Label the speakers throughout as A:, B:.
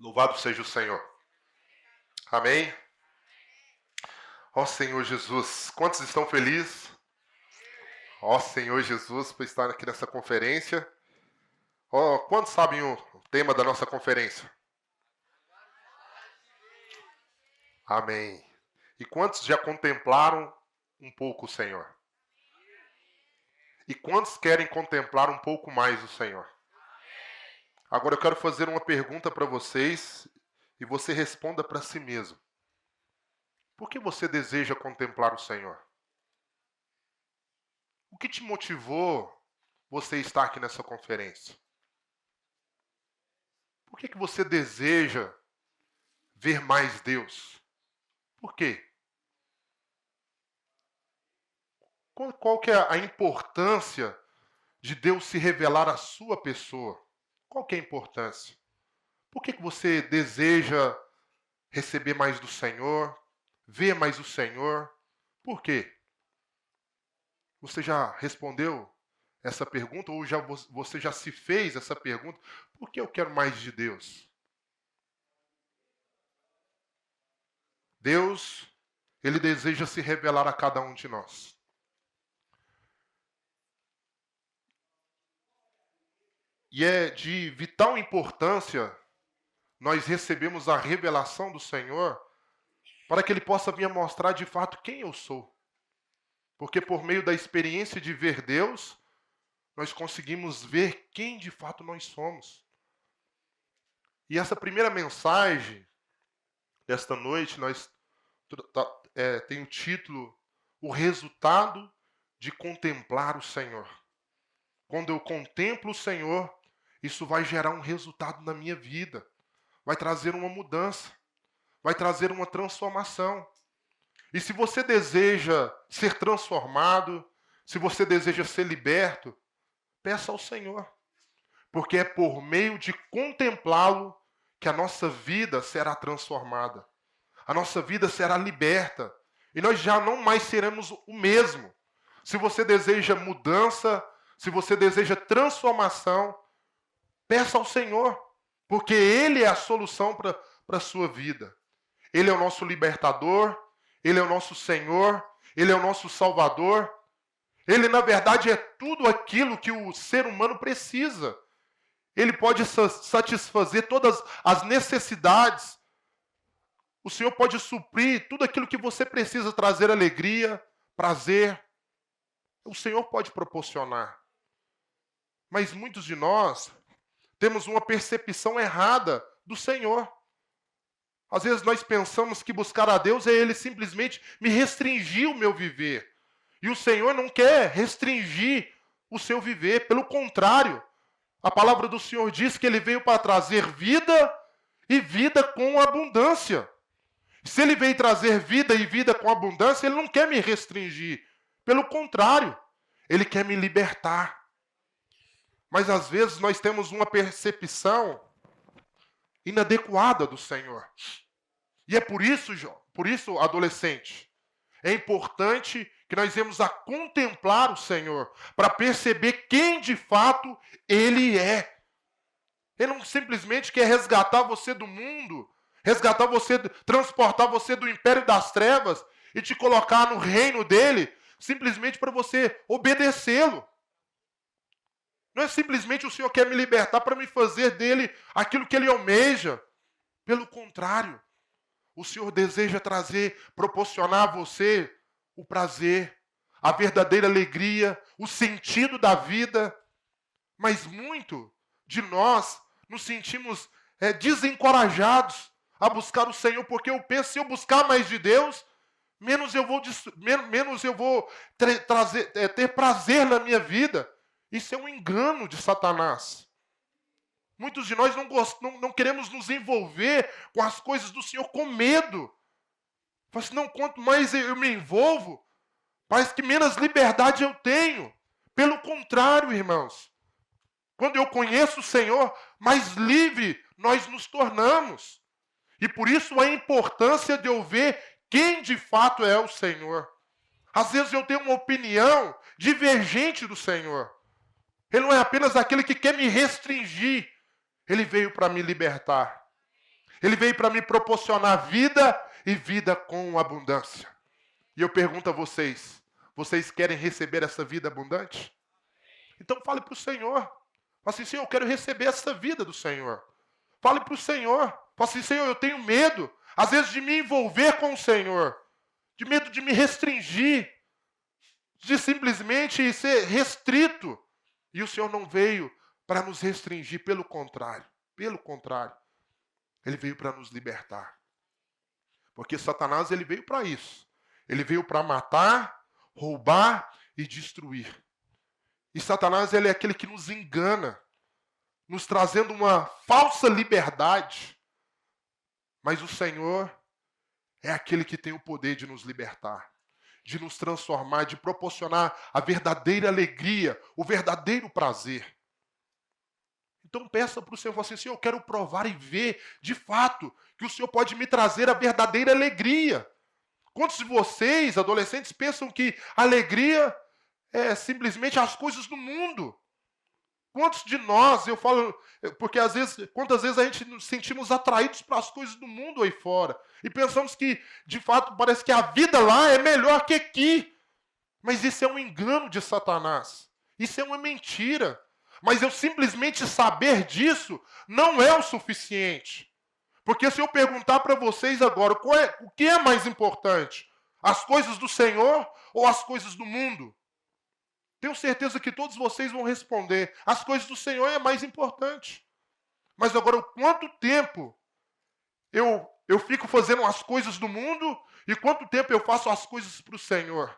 A: Louvado seja o Senhor. Amém? Ó Senhor Jesus, quantos estão felizes? Ó Senhor Jesus, por estar aqui nessa conferência. Ó, quantos sabem o tema da nossa conferência? Amém. E quantos já contemplaram um pouco o Senhor? E quantos querem contemplar um pouco mais o Senhor? Agora eu quero fazer uma pergunta para vocês e você responda para si mesmo. Por que você deseja contemplar o Senhor? O que te motivou você estar aqui nessa conferência? Por que você deseja ver mais Deus? Por quê? Qual que é a importância de Deus se revelar à sua pessoa? Qual que é a importância? Por que você deseja receber mais do Senhor? Ver mais o Senhor? Por quê? Você já respondeu essa pergunta ou você já se fez essa pergunta? Por que eu quero mais de Deus? Deus, Ele deseja se revelar a cada um de nós. E é de vital importância nós recebemos a revelação do Senhor para que Ele possa vir a mostrar de fato quem eu sou. Porque por meio da experiência de ver Deus, nós conseguimos ver quem de fato nós somos. E essa primeira mensagem desta noite, tem o título O Resultado de Contemplar o Senhor. Quando eu contemplo o Senhor, isso vai gerar um resultado na minha vida. Vai trazer uma mudança. Vai trazer uma transformação. E se você deseja ser transformado, se você deseja ser liberto, peça ao Senhor. Porque é por meio de contemplá-lo que a nossa vida será transformada. A nossa vida será liberta. E nós já não mais seremos o mesmo. Se você deseja mudança, se você deseja transformação, peça ao Senhor. Porque Ele é a solução para a sua vida. Ele é o nosso libertador, Ele é o nosso Senhor, Ele é o nosso Salvador. Ele, na verdade, é tudo aquilo que o ser humano precisa. Ele pode satisfazer todas as necessidades. O Senhor pode suprir tudo aquilo que você precisa, trazer alegria, prazer. O Senhor pode proporcionar. Mas muitos de nós temos uma percepção errada do Senhor. Às vezes nós pensamos que buscar a Deus é Ele simplesmente me restringir o meu viver. E o Senhor não quer restringir o seu viver. Pelo contrário, a palavra do Senhor diz que Ele veio para trazer vida e vida com abundância. Se Ele veio trazer vida e vida com abundância, Ele não quer me restringir. Pelo contrário, Ele quer me libertar. Mas às vezes nós temos uma percepção inadequada do Senhor. E é por isso, adolescente, é importante que nós venhamos a contemplar o Senhor, para perceber quem de fato Ele é. Ele não simplesmente quer resgatar você do mundo, resgatar você, transportar você do império das trevas e te colocar no reino dele, simplesmente para você obedecê-lo. Não é simplesmente o Senhor quer me libertar para me fazer dele aquilo que Ele almeja. Pelo contrário, o Senhor deseja proporcionar a você o prazer, a verdadeira alegria, o sentido da vida. Mas muito de nós nos sentimos desencorajados a buscar o Senhor, porque eu penso, se eu buscar mais de Deus, menos eu vou ter prazer na minha vida. Isso é um engano de Satanás. Muitos de nós não queremos nos envolver com as coisas do Senhor com medo. Fala assim, não, quanto mais eu me envolvo, parece que menos liberdade eu tenho. Pelo contrário, irmãos. Quando eu conheço o Senhor, mais livre nós nos tornamos. E por isso a importância de eu ver quem de fato é o Senhor. Às vezes eu tenho uma opinião divergente do Senhor. Ele não é apenas aquele que quer me restringir. Ele veio para me libertar. Ele veio para me proporcionar vida e vida com abundância. E eu pergunto a vocês, vocês querem receber essa vida abundante? Então fale para o Senhor. Fale assim, Senhor, eu quero receber essa vida do Senhor. Fale para o Senhor. Fale assim, Senhor, eu tenho medo, às vezes, de me envolver com o Senhor. De medo de me restringir. De simplesmente ser restrito. E o Senhor não veio para nos restringir, pelo contrário. Pelo contrário. Ele veio para nos libertar. Porque Satanás, ele veio para isso. Ele veio para matar, roubar e destruir. E Satanás, ele é aquele que nos engana, nos trazendo uma falsa liberdade. Mas o Senhor é aquele que tem o poder de nos libertar, de nos transformar, de proporcionar a verdadeira alegria, o verdadeiro prazer. Então peça para o Senhor, assim, Senhor, eu quero provar e ver, de fato, que o Senhor pode me trazer a verdadeira alegria. Quantos de vocês, adolescentes, pensam que alegria é simplesmente as coisas do mundo? Quantos de nós, eu falo, porque às vezes, quantas vezes a gente nos sentimos atraídos para as coisas do mundo aí fora, e pensamos que, de fato, parece que a vida lá é melhor que aqui. Mas isso é um engano de Satanás. Isso é uma mentira. Mas eu simplesmente saber disso não é o suficiente. Porque se eu perguntar para vocês agora, o que é mais importante? As coisas do Senhor ou as coisas do mundo? Tenho certeza que todos vocês vão responder, as coisas do Senhor é mais importante. Mas agora, quanto tempo eu fico fazendo as coisas do mundo e quanto tempo eu faço as coisas para o Senhor?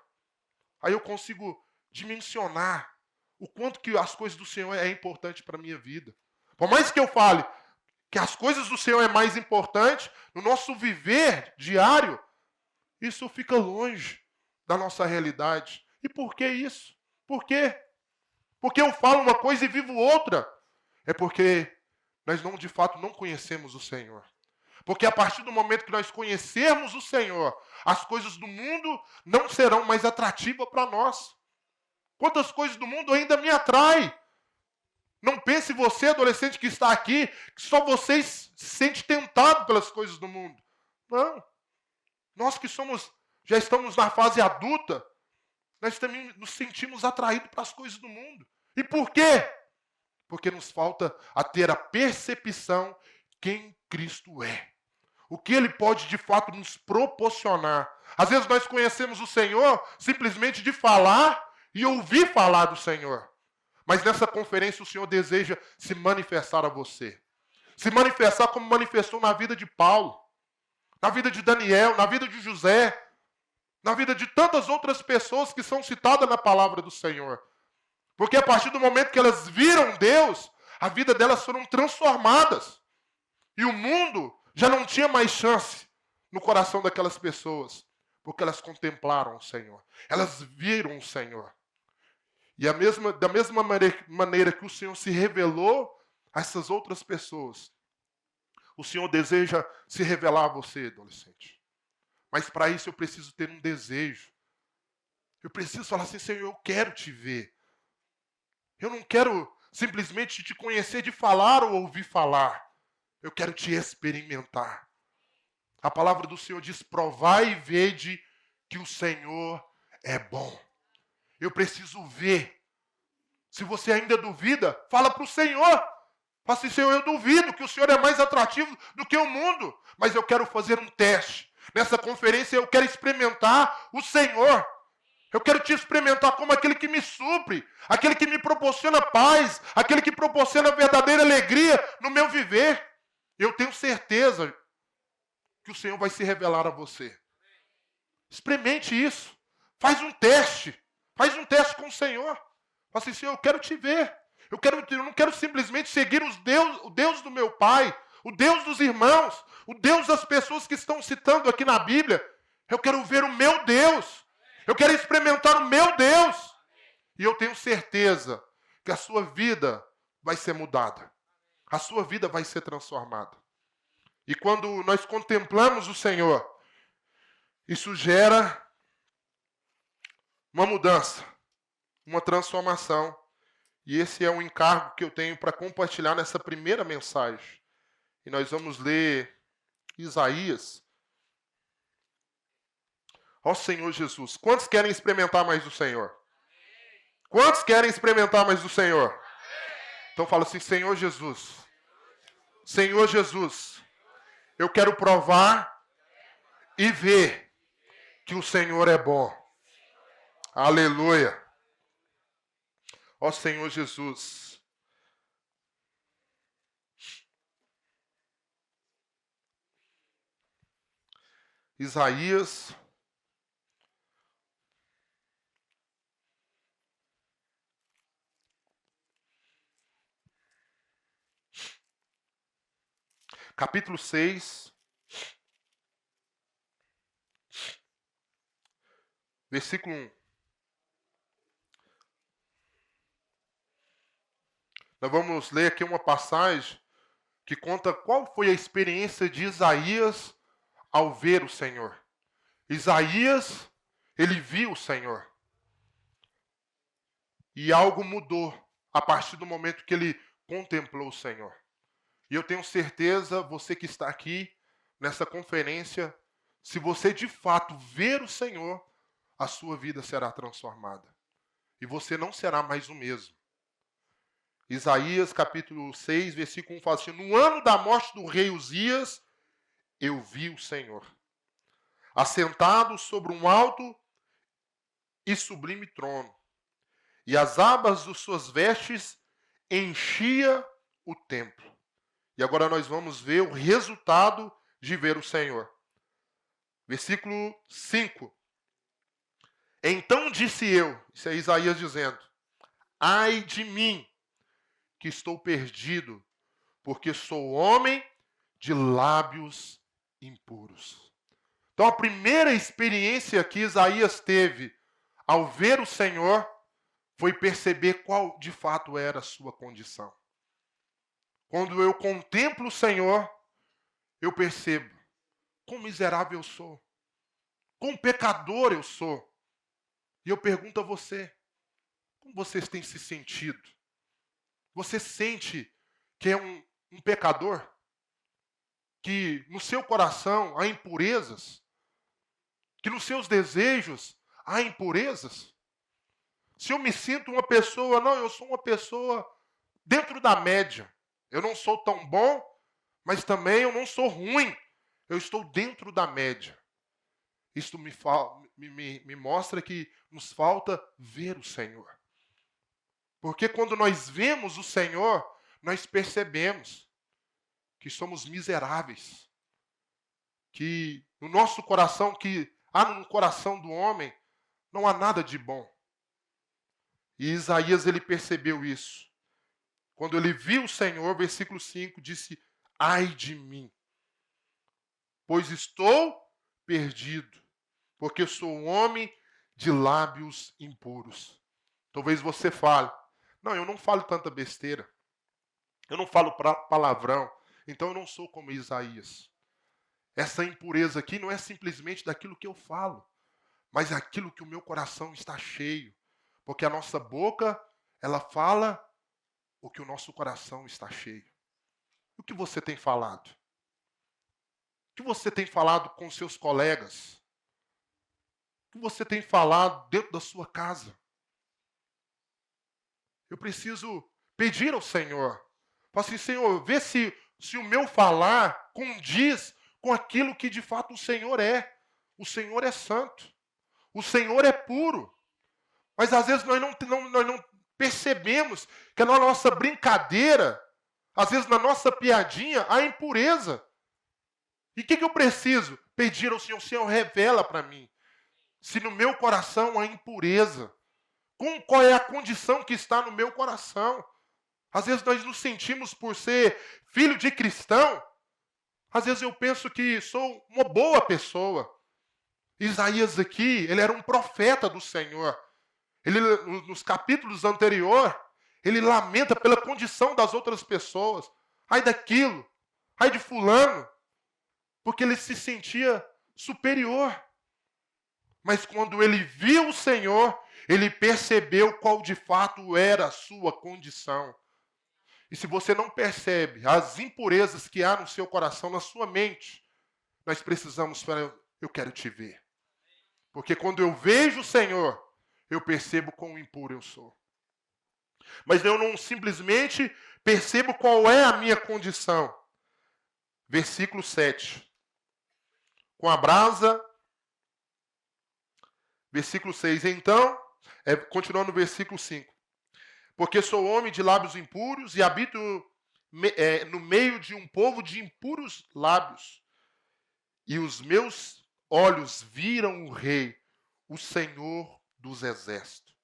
A: Aí eu consigo dimensionar o quanto que as coisas do Senhor é importante para a minha vida. Por mais que eu fale que as coisas do Senhor é mais importante, no nosso viver diário, isso fica longe da nossa realidade. E por que isso? Por quê? Porque eu falo uma coisa e vivo outra. É porque nós não, de fato, não conhecemos o Senhor. Porque a partir do momento que nós conhecermos o Senhor, as coisas do mundo não serão mais atrativas para nós. Quantas coisas do mundo ainda me atraem? Não pense você, adolescente que está aqui, que só você se sente tentado pelas coisas do mundo. Não. Nós que já estamos na fase adulta, nós também nos sentimos atraídos para as coisas do mundo. E por quê? Porque nos falta a ter a percepção quem Cristo é. O que Ele pode de fato nos proporcionar. Às vezes nós conhecemos o Senhor simplesmente de falar e ouvir falar do Senhor. Mas nessa conferência o Senhor deseja se manifestar a você. Se manifestar como manifestou na vida de Paulo, na vida de Daniel, na vida de José, na vida de tantas outras pessoas que são citadas na palavra do Senhor. Porque a partir do momento que elas viram Deus, a vida delas foram transformadas. E o mundo já não tinha mais chance no coração daquelas pessoas, porque elas contemplaram o Senhor. Elas viram o Senhor. E da mesma maneira que o Senhor se revelou a essas outras pessoas, o Senhor deseja se revelar a você, adolescente. Mas para isso eu preciso ter um desejo. Eu preciso falar assim, Senhor, eu quero te ver. Eu não quero simplesmente te conhecer de falar ou ouvir falar. Eu quero te experimentar. A palavra do Senhor diz, provai e vede que o Senhor é bom. Eu preciso ver. Se você ainda duvida, fala para o Senhor. Fala assim, Senhor, eu duvido que o Senhor é mais atrativo do que o mundo. Mas eu quero fazer um teste. Nessa conferência eu quero experimentar o Senhor. Eu quero te experimentar como aquele que me supre, aquele que me proporciona paz, aquele que proporciona verdadeira alegria no meu viver. Eu tenho certeza que o Senhor vai se revelar a você. Experimente isso. Faz um teste. Faz um teste com o Senhor. Fala assim, Senhor, eu quero te ver. Eu não quero simplesmente seguir o Deus do meu pai, o Deus dos irmãos, o Deus das pessoas que estão citando aqui na Bíblia. Eu quero ver o meu Deus. Eu quero experimentar o meu Deus. E eu tenho certeza que a sua vida vai ser mudada. A sua vida vai ser transformada. E quando nós contemplamos o Senhor, isso gera uma mudança, uma transformação. E esse é um encargo que eu tenho para compartilhar nessa primeira mensagem. E nós vamos ler Isaías. Ó Senhor Jesus, quantos querem experimentar mais do Senhor? Quantos querem experimentar mais do Senhor? Então fala assim, Senhor Jesus, eu quero provar e ver que o Senhor é bom. Aleluia. Ó Senhor Jesus. Isaías. Capítulo 6. Versículo 1. Nós vamos ler aqui uma passagem que conta qual foi a experiência de Isaías ao ver o Senhor. Isaías, ele viu o Senhor. E algo mudou a partir do momento que ele contemplou o Senhor. E eu tenho certeza, você que está aqui nessa conferência, se você de fato ver o Senhor, a sua vida será transformada. E você não será mais o mesmo. Isaías capítulo 6, versículo 1 fala assim, no ano da morte do rei Uzias, eu vi o Senhor, assentado sobre um alto e sublime trono, e as abas de suas vestes enchia o templo. E agora nós vamos ver o resultado de ver o Senhor. Versículo 5. Então disse eu, isso é Isaías dizendo, ai de mim, que estou perdido, porque sou homem de lábios impuros. Então a primeira experiência que Isaías teve ao ver o Senhor foi perceber qual de fato era a sua condição. Quando eu contemplo o Senhor, eu percebo quão miserável eu sou, quão pecador eu sou. E eu pergunto a você, como vocês têm se sentido? Você sente que é um pecador? Que no seu coração há impurezas? Que nos seus desejos há impurezas? Se eu me sinto uma pessoa, não, eu sou uma pessoa dentro da média. Eu não sou tão bom, mas também eu não sou ruim. Eu estou dentro da média. Isto me mostra que nos falta ver o Senhor. Porque quando nós vemos o Senhor, nós percebemos que somos miseráveis. Que no nosso coração, que há no coração do homem, não há nada de bom. E Isaías, ele percebeu isso. Quando ele viu o Senhor, versículo 5, disse, ai de mim, pois estou perdido, porque sou um homem de lábios impuros. Talvez você fale, não, eu não falo tanta besteira, eu não falo palavrão, então eu não sou como Isaías. Essa impureza aqui não é simplesmente daquilo que eu falo, mas é aquilo que o meu coração está cheio. Porque a nossa boca, ela fala o que o nosso coração está cheio. O que você tem falado? O que você tem falado com seus colegas? O que você tem falado dentro da sua casa? Eu preciso pedir ao Senhor. Fala assim, Senhor, vê se o meu falar condiz com aquilo que de fato o Senhor é. O Senhor é santo. O Senhor é puro. Mas às vezes nós não percebemos que na nossa brincadeira, às vezes na nossa piadinha, há impureza. E o que eu preciso? Pedir ao Senhor, Senhor, revela para mim. Se no meu coração há impureza, qual é a condição que está no meu coração? Às vezes nós nos sentimos por ser filho de cristão. Às vezes eu penso que sou uma boa pessoa. Isaías aqui, ele era um profeta do Senhor. Ele, nos capítulos anteriores, ele lamenta pela condição das outras pessoas. Ai daquilo, ai de fulano. Porque ele se sentia superior. Mas quando ele viu o Senhor, ele percebeu qual de fato era a sua condição. E se você não percebe as impurezas que há no seu coração, na sua mente, nós precisamos falar, eu quero te ver. Porque quando eu vejo o Senhor, eu percebo quão impuro eu sou. Mas eu não simplesmente percebo qual é a minha condição. Versículo 7. Com a brasa. Versículo 6. Então, continuando no versículo 5. Porque sou homem de lábios impuros e habito no meio de um povo de impuros lábios. E os meus olhos viram o Rei, o Senhor dos Exércitos.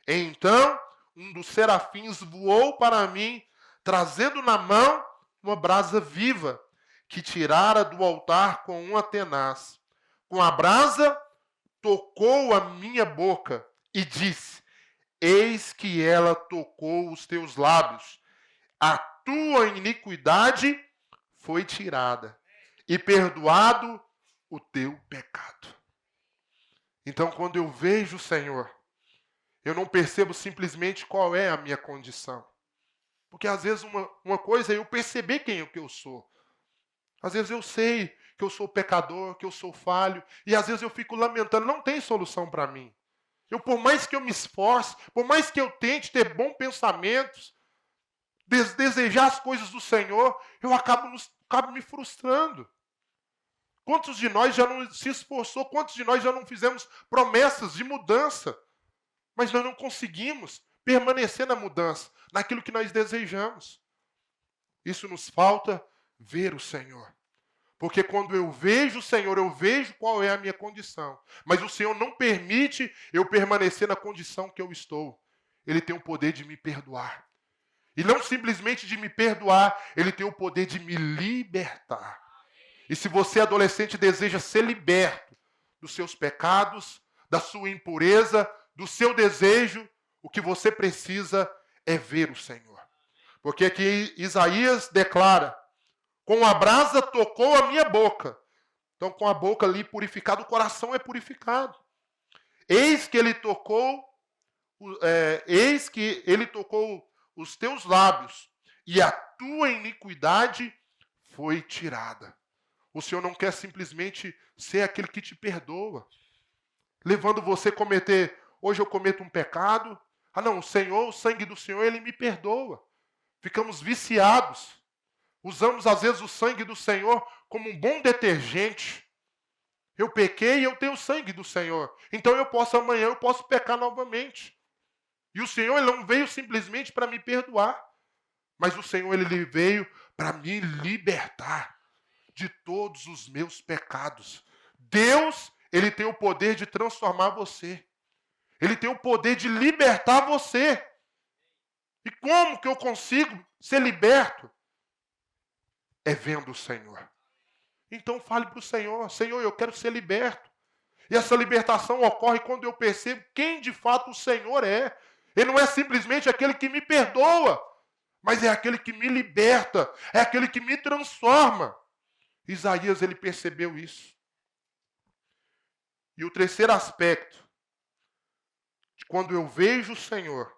A: Então, um dos serafins voou para mim, trazendo na mão uma brasa viva, que tirara do altar com uma tenaz. Com a brasa, tocou a minha boca e disse: eis que ela tocou os teus lábios. A tua iniquidade foi tirada e perdoado o teu pecado. Então, quando eu vejo o Senhor, eu não percebo simplesmente qual é a minha condição. Porque às vezes uma coisa é eu perceber quem é que eu sou. Às vezes eu sei que eu sou pecador, que eu sou falho, e às vezes eu fico lamentando, não tem solução para mim. Por mais que eu me esforce, por mais que eu tente ter bons pensamentos, desejar as coisas do Senhor, eu acabo me frustrando. Quantos de nós já não se esforçou, quantos de nós já não fizemos promessas de mudança, mas nós não conseguimos permanecer na mudança, naquilo que nós desejamos. Isso nos falta ver o Senhor. Porque quando eu vejo o Senhor, eu vejo qual é a minha condição. Mas o Senhor não permite eu permanecer na condição que eu estou. Ele tem o poder de me perdoar. E não simplesmente de me perdoar, Ele tem o poder de me libertar. E se você, adolescente, deseja ser liberto dos seus pecados, da sua impureza, do seu desejo, o que você precisa é ver o Senhor. Porque aqui Isaías declara: com a brasa tocou a minha boca. Então, com a boca ali purificada, o coração é purificado. Eis que ele tocou os teus lábios, e a tua iniquidade foi tirada. O Senhor não quer simplesmente ser aquele que te perdoa, levando você a cometer, hoje eu cometo um pecado, não, o sangue do Senhor, Ele me perdoa. Ficamos viciados. Usamos, às vezes, o sangue do Senhor como um bom detergente. Eu pequei e eu tenho o sangue do Senhor. Então amanhã eu posso pecar novamente. E o Senhor, Ele não veio simplesmente para me perdoar. Mas o Senhor, Ele veio para me libertar de todos os meus pecados. Deus, Ele tem o poder de transformar você. Ele tem o poder de libertar você. E como que eu consigo ser liberto? É vendo o Senhor. Então fale para o Senhor: Senhor, eu quero ser liberto. E essa libertação ocorre quando eu percebo quem de fato o Senhor é. Ele não é simplesmente aquele que me perdoa, mas é aquele que me liberta, é aquele que me transforma. Isaías, ele percebeu isso. E o terceiro aspecto, de quando eu vejo o Senhor,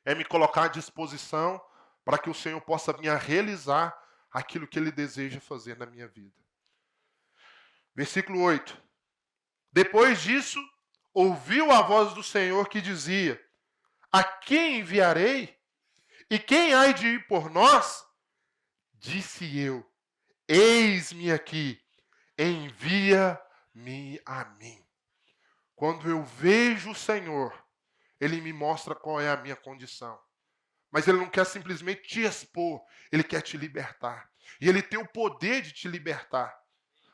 A: é me colocar à disposição para que o Senhor possa vir a realizar aquilo que Ele deseja fazer na minha vida. Versículo 8. Depois disso, ouviu a voz do Senhor que dizia: a quem enviarei? E quem há de ir por nós? Disse eu: eis-me aqui, envia-me a mim. Quando eu vejo o Senhor, Ele me mostra qual é a minha condição. Mas Ele não quer simplesmente te expor, Ele quer te libertar. E Ele tem o poder de te libertar.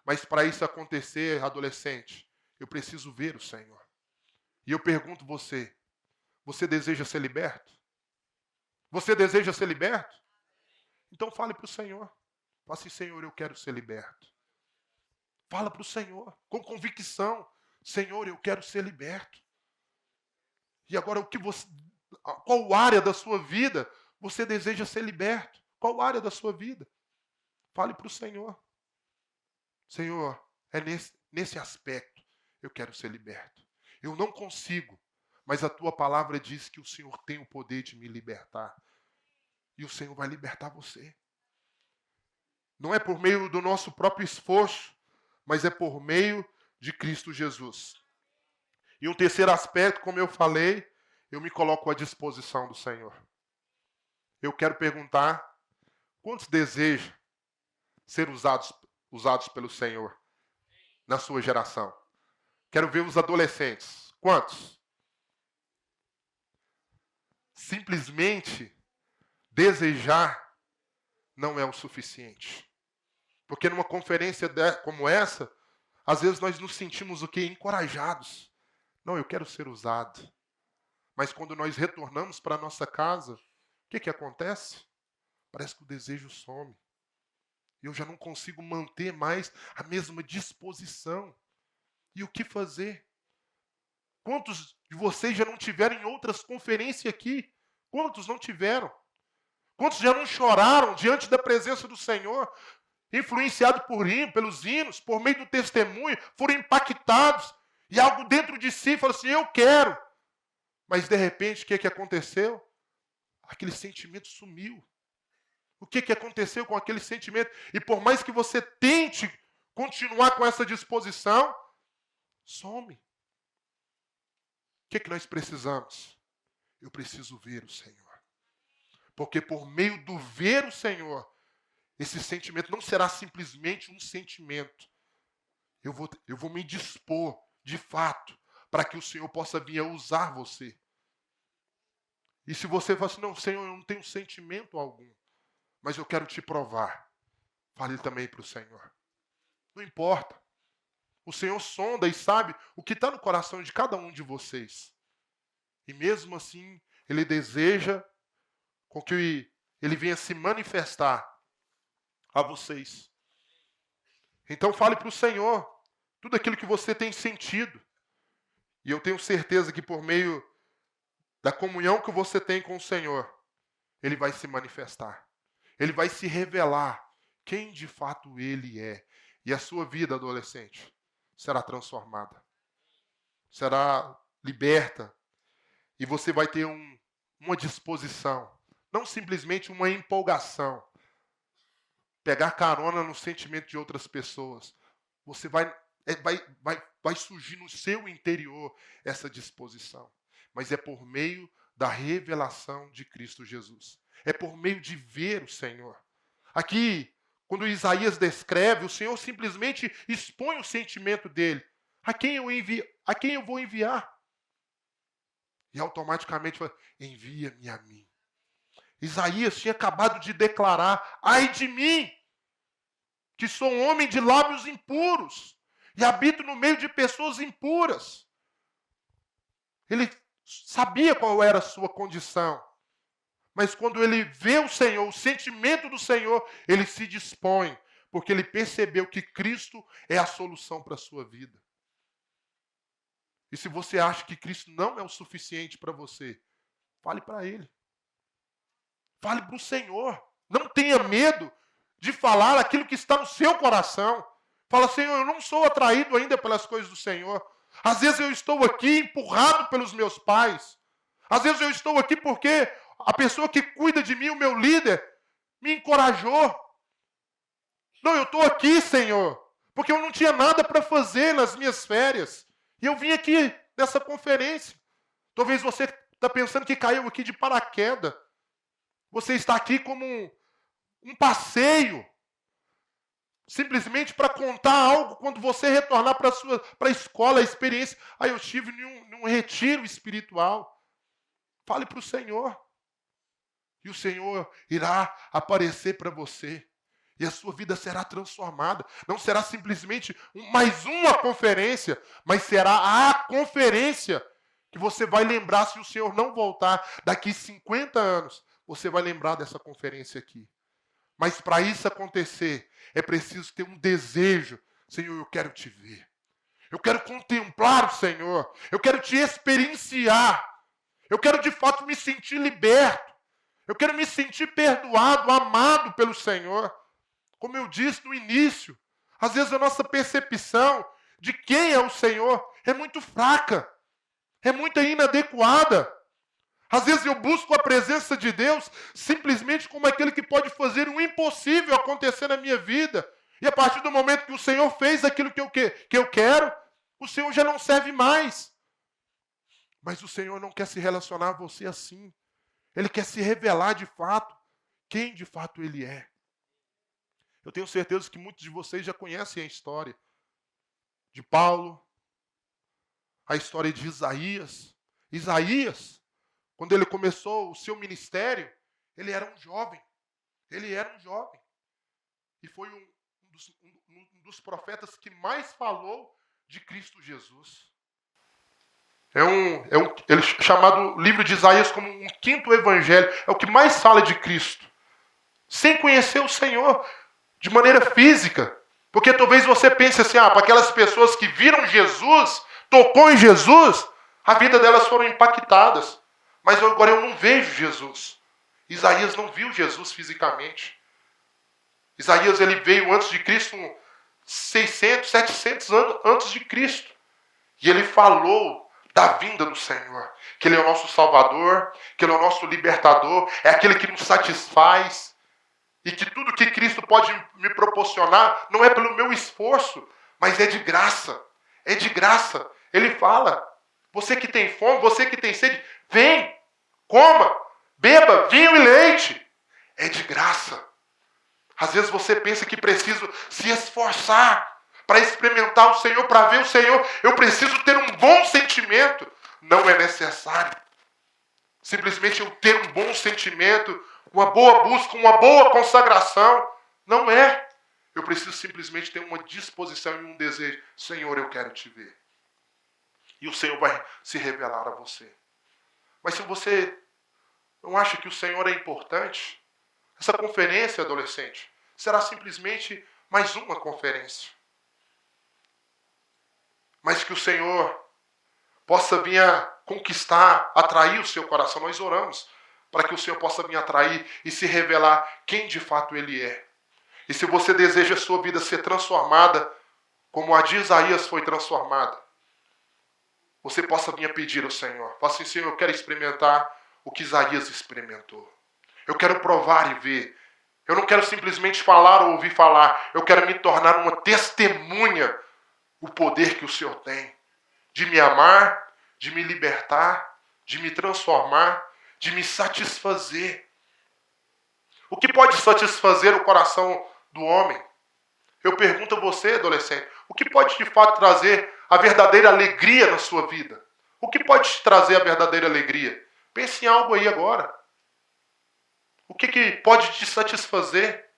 A: Mas para isso acontecer, adolescente, eu preciso ver o Senhor. E eu pergunto você deseja ser liberto? Você deseja ser liberto? Então fale para o Senhor. Fale assim: Senhor, eu quero ser liberto. Fala para o Senhor, com convicção: Senhor, eu quero ser liberto. E agora, qual área da sua vida você deseja ser liberto? Qual área da sua vida? Fale para o Senhor. Senhor, é nesse aspecto eu quero ser liberto. Eu não consigo, mas a tua palavra diz que o Senhor tem o poder de me libertar. E o Senhor vai libertar você. Não é por meio do nosso próprio esforço, mas é por meio de Cristo Jesus. E um terceiro aspecto, como eu falei, eu me coloco à disposição do Senhor. Eu quero perguntar, quantos desejam ser usados pelo Senhor na sua geração? Quero ver os adolescentes. Quantos? Simplesmente desejar não é o suficiente. Porque numa conferência como essa, às vezes nós nos sentimos o quê? Encorajados. Não, eu quero ser usado. Mas quando nós retornamos para a nossa casa, o que acontece? Parece que o desejo some. Eu já não consigo manter mais a mesma disposição. E o que fazer? Quantos de vocês já não tiveram em outras conferências aqui? Quantos não tiveram? Quantos já não choraram diante da presença do Senhor? Influenciados pelos hinos, por meio do testemunho, foram impactados. E algo dentro de si falou assim, eu quero. Mas de repente, o que aconteceu? Aquele sentimento sumiu. O que aconteceu com aquele sentimento? E por mais que você tente continuar com essa disposição, some. O que nós precisamos? Eu preciso ver o Senhor. Porque por meio do ver o Senhor, esse sentimento não será simplesmente um sentimento. Eu vou me dispor, de fato, para que o Senhor possa vir a usar você. E se você fala assim, não, Senhor, eu não tenho sentimento algum, mas eu quero te provar. Fale também para o Senhor. Não importa. O Senhor sonda e sabe o que está no coração de cada um de vocês. E mesmo assim, Ele deseja com que Ele venha se manifestar a vocês. Então fale para o Senhor tudo aquilo que você tem sentido. E eu tenho certeza que por meio da comunhão que você tem com o Senhor, Ele vai se manifestar. Ele vai se revelar quem de fato Ele é. E a sua vida, adolescente, será transformada. Será liberta. E você vai ter uma disposição. Não simplesmente uma empolgação. Pegar carona no sentimento de outras pessoas. Você vai surgir no seu interior essa disposição. Mas é por meio da revelação de Cristo Jesus. É por meio de ver o Senhor. Aqui, quando Isaías descreve, o Senhor simplesmente expõe o sentimento dele. A quem eu vou enviar? E automaticamente fala, envia-me a mim. Isaías tinha acabado de declarar, ai de mim, que sou um homem de lábios impuros e habito no meio de pessoas impuras. Ele sabia qual era a sua condição. Mas quando ele vê o Senhor, o sentimento do Senhor, ele se dispõe, porque ele percebeu que Cristo é a solução para a sua vida. E se você acha que Cristo não é o suficiente para você, fale para Ele. Fale para o Senhor. Não tenha medo de falar aquilo que está no seu coração. Fala, Senhor, eu não sou atraído ainda pelas coisas do Senhor. Às vezes eu estou aqui empurrado pelos meus pais. Às vezes eu estou aqui porque a pessoa que cuida de mim, o meu líder, me encorajou. Não, eu estou aqui, Senhor, porque eu não tinha nada para fazer nas minhas férias. E eu vim aqui nessa conferência. Talvez você está pensando que caiu aqui de paraquedas. Você está aqui como um passeio. Simplesmente para contar algo quando você retornar para a escola, a experiência. Eu estive num retiro espiritual. Fale para o Senhor. E o Senhor irá aparecer para você. E a sua vida será transformada. Não será simplesmente mais uma conferência, mas será a conferência que você vai lembrar se o Senhor não voltar daqui 50 anos. Você vai lembrar dessa conferência aqui. Mas para isso acontecer, é preciso ter um desejo. Senhor, eu quero te ver. Eu quero contemplar o Senhor. Eu quero te experienciar. Eu quero de fato me sentir liberto. Eu quero me sentir perdoado, amado pelo Senhor. Como eu disse no início, às vezes a nossa percepção de quem é o Senhor é muito fraca, é muito inadequada. Às vezes eu busco a presença de Deus simplesmente como aquele que pode fazer um impossível impossível acontecer na minha vida. E a partir do momento que o Senhor fez aquilo que eu quero, o Senhor já não serve mais. Mas o Senhor não quer se relacionar a você assim. Ele quer se revelar de fato quem de fato Ele é. Eu tenho certeza que muitos de vocês já conhecem a história de Paulo, a história de Isaías. Isaías, quando ele começou o seu ministério, ele era um jovem. Ele era um jovem. E foi um dos profetas que mais falou de Cristo Jesus. Ele é chamado livro de Isaías como um quinto evangelho. É o que mais fala de Cristo. Sem conhecer o Senhor de maneira física. Porque talvez você pense assim, para aquelas pessoas que viram Jesus, tocou em Jesus, a vida delas foram impactadas. Mas agora eu não vejo Jesus. Isaías não viu Jesus fisicamente. Isaías ele veio antes de Cristo, 600, 700 anos antes de Cristo. E ele falou da vinda do Senhor. Que Ele é o nosso Salvador, que Ele é o nosso libertador, é aquele que nos satisfaz. E que tudo que Cristo pode me proporcionar não é pelo meu esforço, mas é de graça. É de graça. Ele fala, você que tem fome, você que tem sede, vem, coma, beba vinho e leite. É de graça. Às vezes você pensa que preciso se esforçar para experimentar o Senhor, para ver o Senhor. Eu preciso ter um bom sentimento. Não é necessário. Simplesmente eu ter um bom sentimento, uma boa busca, uma boa consagração. Não é. Eu preciso simplesmente ter uma disposição e um desejo. Senhor, eu quero te ver. E o Senhor vai se revelar a você. Mas se você não acha que o Senhor é importante, essa conferência, adolescente, será simplesmente mais uma conferência. Mas que o Senhor possa vir a conquistar, atrair o seu coração. Nós oramos para que o Senhor possa vir atrair e se revelar quem de fato Ele é. E se você deseja a sua vida ser transformada, como a de Isaías foi transformada, você possa vir a pedir ao Senhor. Fala assim, Senhor, eu quero experimentar o que Isaías experimentou. Eu quero provar e ver. Eu não quero simplesmente falar ou ouvir falar. Eu quero me tornar uma testemunha o poder que o Senhor tem. De me amar, de me libertar, de me transformar, de me satisfazer. O que pode satisfazer o coração do homem? Eu pergunto a você, adolescente, o que pode de fato trazer a verdadeira alegria na sua vida? O que pode te trazer a verdadeira alegria? Pense em algo aí agora. O que pode te satisfazer?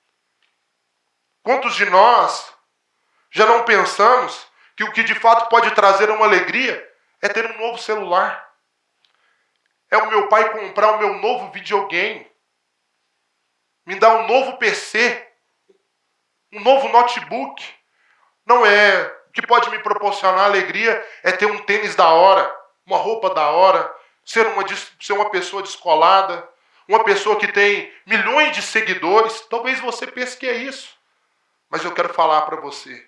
A: Quantos de nós já não pensamos que o que de fato pode trazer uma alegria é ter um novo celular? É o meu pai comprar o meu novo videogame, me dar um novo PC, um novo notebook. Não é. O que pode me proporcionar alegria é ter um tênis da hora, uma roupa da hora, ser uma pessoa descolada, uma pessoa que tem milhões de seguidores. Talvez você pense que é isso. Mas eu quero falar para você,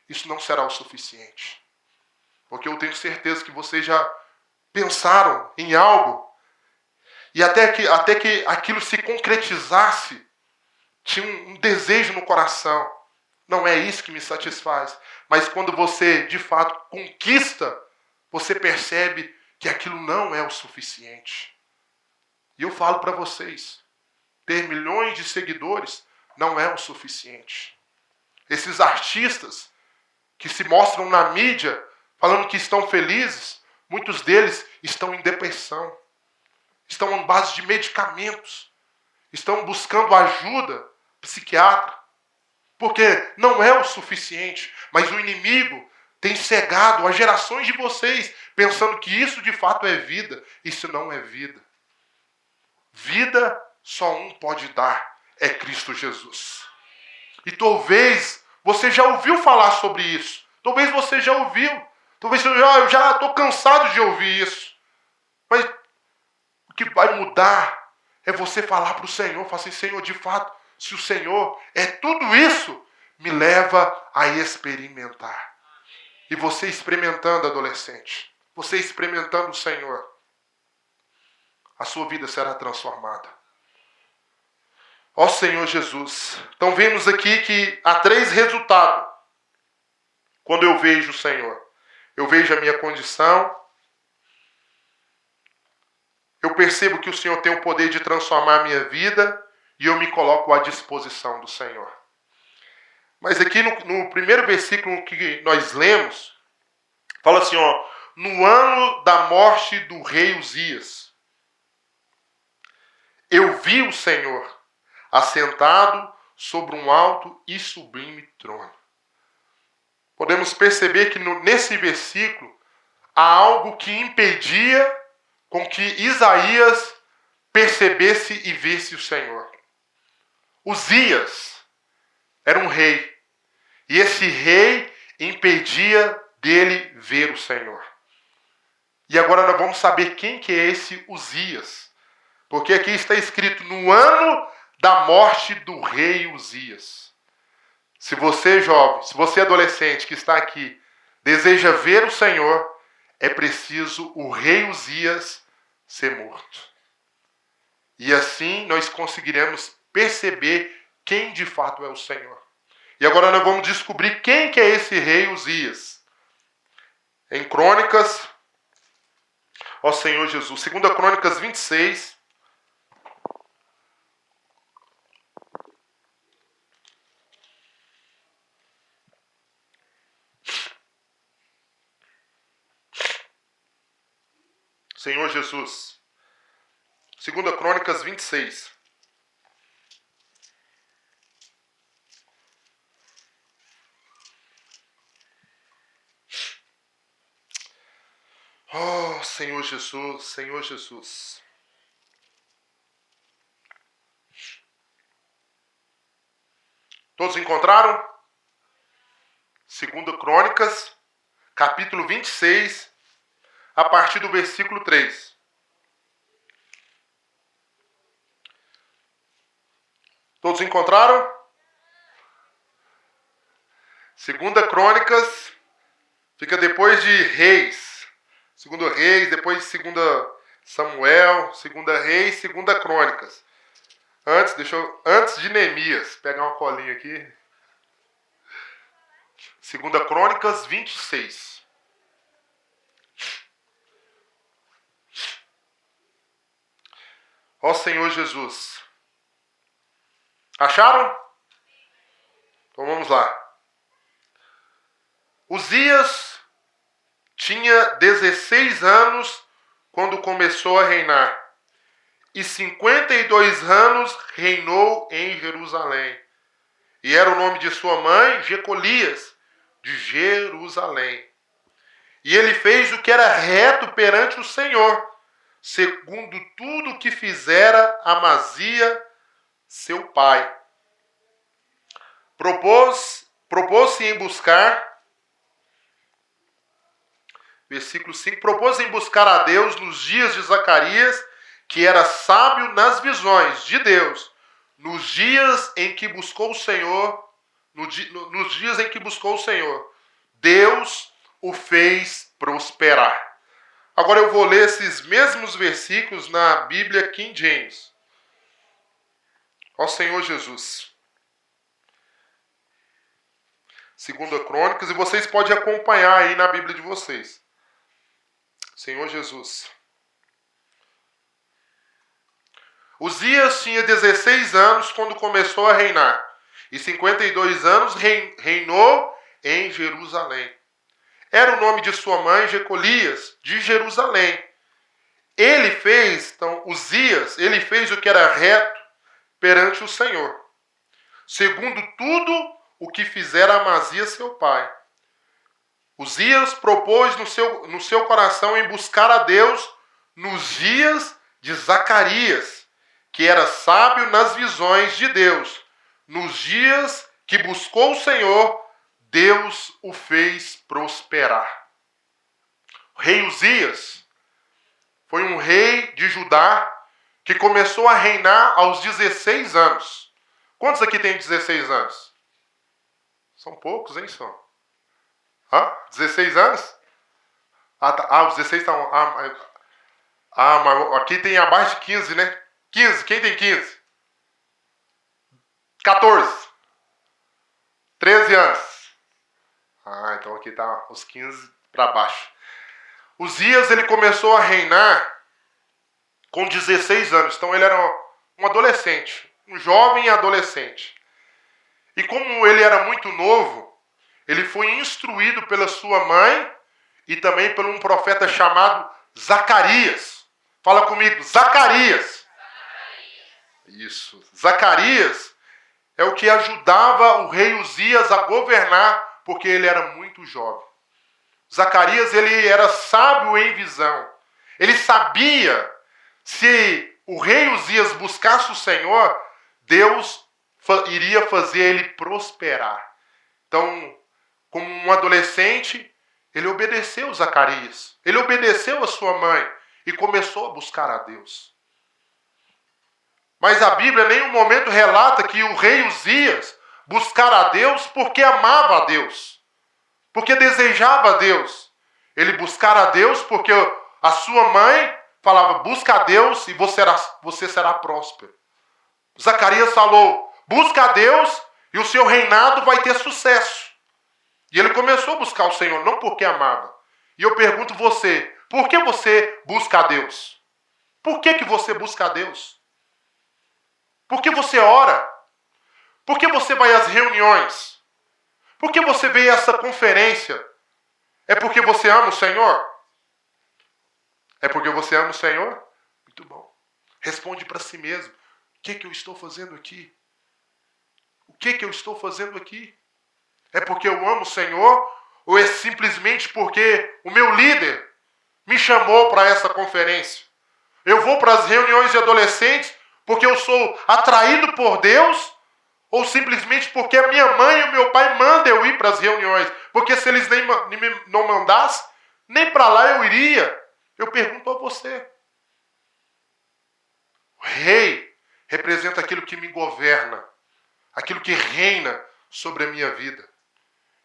A: isso não será o suficiente. Porque eu tenho certeza que vocês já pensaram em algo e até que aquilo se concretizasse, tinha um desejo no coração. Não é isso que me satisfaz. Mas quando você, de fato, conquista, você percebe que aquilo não é o suficiente. E eu falo para vocês, ter milhões de seguidores não é o suficiente. Esses artistas que se mostram na mídia falando que estão felizes, muitos deles estão em depressão, estão em base de medicamentos, estão buscando ajuda psiquiátrica, porque não é o suficiente, mas o inimigo tem cegado as gerações de vocês, pensando que isso de fato é vida. Isso não é vida. Vida só um pode dar, é Cristo Jesus. E talvez você já ouviu falar sobre isso. Talvez você já ouviu. Talvez eu já estou cansado de ouvir isso. Mas o que vai mudar é você falar para o Senhor. Falar assim, Senhor, de fato, se o Senhor é tudo isso, me leva a experimentar. E você experimentando, adolescente, você experimentando o Senhor, a sua vida será transformada. Ó Senhor Jesus. Então vemos aqui que há 3 resultados quando eu vejo o Senhor. Eu vejo a minha condição. Eu percebo que o Senhor tem o poder de transformar a minha vida e eu me coloco à disposição do Senhor. Mas aqui no primeiro versículo que nós lemos, fala assim, ó, no ano da morte do rei Uzias, eu vi o Senhor assentado sobre um alto e sublime trono. Podemos perceber que nesse versículo há algo que impedia com que Isaías percebesse e visse o Senhor. Uzias era um rei, e esse rei impedia dele ver o Senhor. E agora nós vamos saber quem que é esse Uzias, porque aqui está escrito no ano da morte do rei Uzias. Se você jovem, se você adolescente que está aqui, deseja ver o Senhor, é preciso o rei Uzias ser morto. E assim nós conseguiremos perceber quem de fato é o Senhor. E agora nós vamos descobrir quem que é esse rei Uzias. Em Crônicas, ó Senhor Jesus, 2 Crônicas 26. Senhor Jesus. 2 Crônicas 26. Oh, Senhor Jesus, Senhor Jesus. Todos encontraram? 2 Crônicas, capítulo 26, a partir do versículo 3. Todos encontraram? 2 Crônicas, fica depois de Reis. 2 Reis, depois de 2 Samuel, 2 Reis, 2 Crônicas. Antes de Neemias, pegar uma colinha aqui. 2 Crônicas 26. Ó Senhor Jesus. Acharam? Então vamos lá. Uzias tinha 16 anos quando começou a reinar, e 52 anos reinou em Jerusalém. E era o nome de sua mãe, Jecolias, de Jerusalém. E ele fez o que era reto perante o Senhor, segundo tudo o que fizera Amazia, seu pai. Propôs-se em buscar, versículo 5, propôs em buscar a Deus nos dias de Zacarias, que era sábio nas visões de Deus, nos dias em que buscou o Senhor, nos dias em que buscou o Senhor, Deus o fez prosperar. Agora eu vou ler esses mesmos versículos na Bíblia King James. Ó Senhor Jesus. 2 Crônicas, e vocês podem acompanhar aí na Bíblia de vocês. Senhor Jesus. Uzias tinha 16 anos quando começou a reinar, e 52 anos reinou em Jerusalém. Era o nome de sua mãe, Jecolias, de Jerusalém. Ele fez, então, Uzias, ele fez o que era reto perante o Senhor, segundo tudo o que fizera Amazia, seu pai. Uzias propôs no seu coração em buscar a Deus nos dias de Zacarias, que era sábio nas visões de Deus. Nos dias que buscou o Senhor, Deus o fez prosperar. O rei Uzias foi um rei de Judá que começou a reinar aos 16 anos. Quantos aqui têm 16 anos? São poucos, hein, são? 16 anos? Os 16 estão... mas aqui tem abaixo de 15, né? 15, quem tem 15? 14. 13 anos. Então aqui está os 15 para baixo. Uzias, ele começou a reinar com 16 anos. Então ele era um adolescente, um jovem adolescente. E como ele era muito novo, ele foi instruído pela sua mãe e também por um profeta chamado Zacarias. Fala comigo, Zacarias. Isso. Zacarias é o que ajudava o rei Uzias a governar, porque ele era muito jovem. Zacarias, ele era sábio em visão. Ele sabia, se o rei Uzias buscasse o Senhor, Deus iria fazer ele prosperar. Então, como um adolescente, ele obedeceu Zacarias. Ele obedeceu a sua mãe e começou a buscar a Deus. Mas a Bíblia em nenhum momento relata que o rei Uzias buscara a Deus porque amava a Deus, porque desejava a Deus. Ele buscara a Deus porque a sua mãe falava, busca a Deus e você será próspero. Zacarias falou, busca a Deus e o seu reinado vai ter sucesso. E ele começou a buscar o Senhor, não porque amava. E eu pergunto você, por que você busca a Deus? Por que você busca a Deus? Por que você ora? Por que você vai às reuniões? Por que você veio a essa conferência? É porque você ama o Senhor? É porque você ama o Senhor? Muito bom. Responde para si mesmo. O que eu estou fazendo aqui? O que eu estou fazendo aqui? É porque eu amo o Senhor? Ou é simplesmente porque o meu líder me chamou para essa conferência? Eu vou para as reuniões de adolescentes porque eu sou atraído por Deus? Ou simplesmente porque a minha mãe e o meu pai mandam eu ir para as reuniões? Porque se eles não mandassem, nem para lá eu iria. Eu pergunto a você. O rei representa aquilo que me governa, aquilo que reina sobre a minha vida.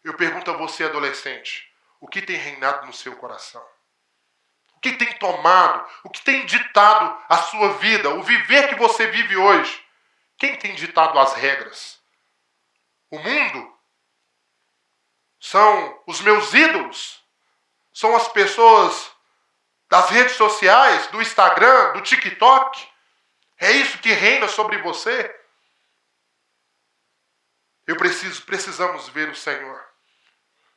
A: Eu pergunto a você, adolescente, o que tem reinado no seu coração? O que tem tomado, o que tem ditado a sua vida, o viver que você vive hoje? Quem tem ditado as regras? O mundo? São os meus ídolos? São as pessoas das redes sociais, do Instagram, do TikTok? É isso que reina sobre você? Precisamos ver o Senhor,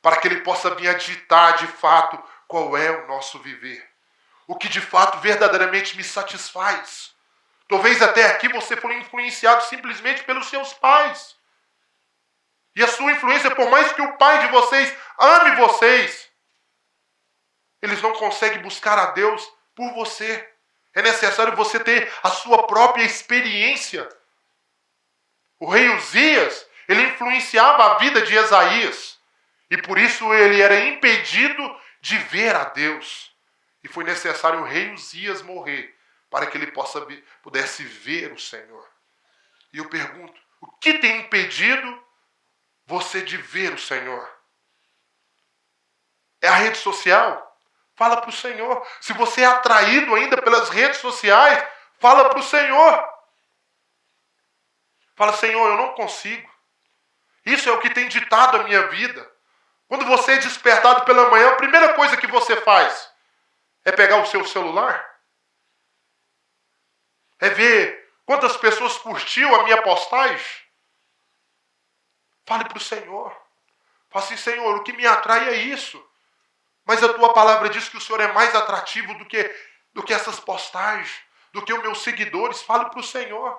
A: para que Ele possa vir a ditar de fato qual é o nosso viver. O que de fato verdadeiramente me satisfaz. Talvez até aqui você foi influenciado simplesmente pelos seus pais. E a sua influência, por mais que o pai de vocês ame vocês, eles não conseguem buscar a Deus por você. É necessário você ter a sua própria experiência. O rei Uzias, ele influenciava a vida de Esaías. E por isso ele era impedido de ver a Deus. E foi necessário o rei Uzias morrer para que ele pudesse ver o Senhor. E eu pergunto, o que tem impedido você de ver o Senhor? É a rede social? Fala para o Senhor. Se você é atraído ainda pelas redes sociais, fala para o Senhor. Fala, Senhor, eu não consigo. Isso é o que tem ditado a minha vida. Quando você é despertado pela manhã, a primeira coisa que você faz é pegar o seu celular. É ver quantas pessoas curtiu a minha postagem. Fale para o Senhor. Fale assim, Senhor, o que me atrai é isso. Mas a tua palavra diz que o Senhor é mais atrativo do que essas postagens, do que os meus seguidores. Fale para o Senhor.